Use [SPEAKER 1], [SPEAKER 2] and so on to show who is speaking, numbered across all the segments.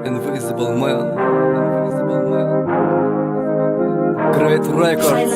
[SPEAKER 1] Invisible Man, Great Records.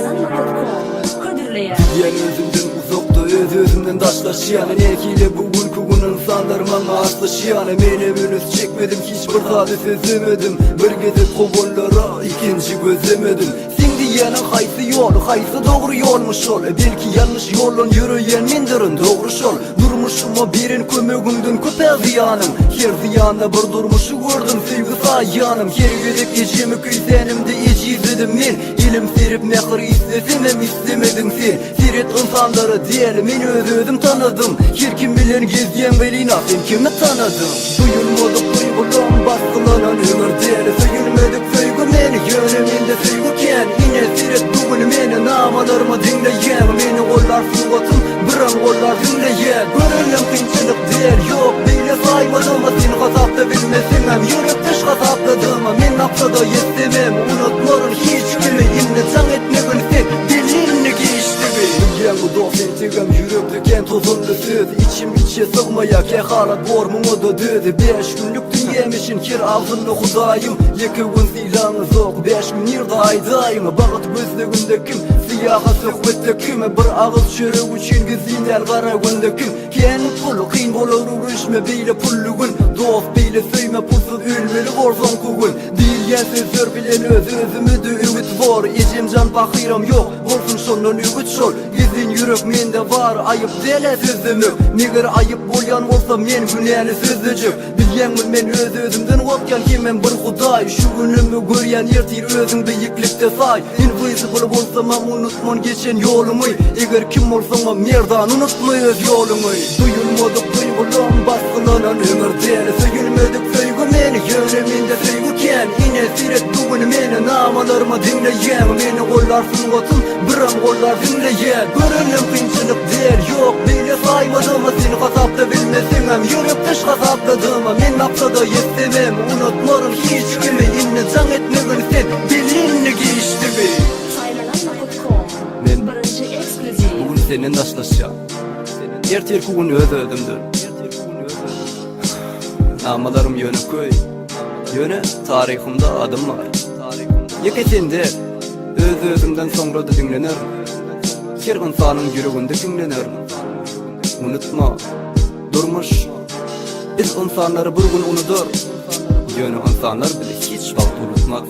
[SPEAKER 1] Yen özümden uzakta, özümden taşlaşıyan Nekiyle bugün kugun insanlar bana atlaşıyan Mene münüz çekmedim, hiçbir zade sezemedim Bir gece kobollara ikinci gözlemedim Sen diyenin haysi yol, haysi doğru yolmuş ol Belki yanlış yolun yürüyen mindirin doğru şol Durmuşuma birin kömögümdün köpe ziyanım Her ziyanda bir durmuşu gördüm sevgi sayanım Her gidip gecemi kıysenimde ecizledim men İlim serip mehri istesem hem istemedin sen Seyret insanları değil men özüm tanıdım Her kim bilen gezyen velina sen kimi tanıdım Duyulmadık duygulan baskılanan ömür değil Söyülmedik söygü meni yöneminde söygüken Yine seyret bugün meni namalarımı dinleyen Meni kollar suvatım biran kollar dinleyen Gönüllüm kıyınçılık değil yok beyle saymadığımı Sen kasapta bilmesin hem yürüp dış kasapladığımı Men naftada yestemem unutmarım hiç kimi İnne can etmegin sen dilini geçti mi Yangu dofen tegem yürüp döken tozunlu söz İçim içe sığmaya kehalat bormumu da dödü 5 günlük dünyemişin kir ağzını hudayım Yeki gün silanı zok 5 gün yerde aydayım Bağıt gözlüğünde kim siyaha sohbette kim Bir ağız çörü için güzinler kara günde kim Kendi pulu kıyın bolur uruşme beyle pullugun Dost beyle söyme pulsuz ülmeli borzon kugun Değil yen sözler bilen özümü de ümit var İçim can bakıram yok olsun sonun ümit şol Gizin yürek mende var ayıp dele sözümü Neger ayıp bolyan olsa men güneni sözlücük Bilyenmin men özümden otken kemen bir huday Şu günümü göryen yertir özün beyiklikte say Invisible bolsam unutman geçen yolumu Eğer kim olsam merdan unutma öz yolumu Duyulmadık duygulan baskılanan ömür değil Söyülmedik söygü meni yöneminde söygüken Yine seyret bugün meni namalarımı dinleyen Meni kollar suvatım biran kollar dinleyen Gönüllüm kıyınçılık değil yok beyle saymadığımı Seni kasapta bilmesin hem yürüp dış kasapladığımı Men naftada yestemem unutmarım hiç kimi İnne can etmegin sen dilini geçti mi Men bugün senin taşlaşacağım Erter kugun öz ödümdür Namalarım yönü köy Yönü tarihimde adım var Yeketinde öz özümden sonra da dinlenir Her insanın yüreğinde dinlenir Unutma durmuş Biz insanları bir gün unutur Yönü insanlar bile hiç vakit unutmaz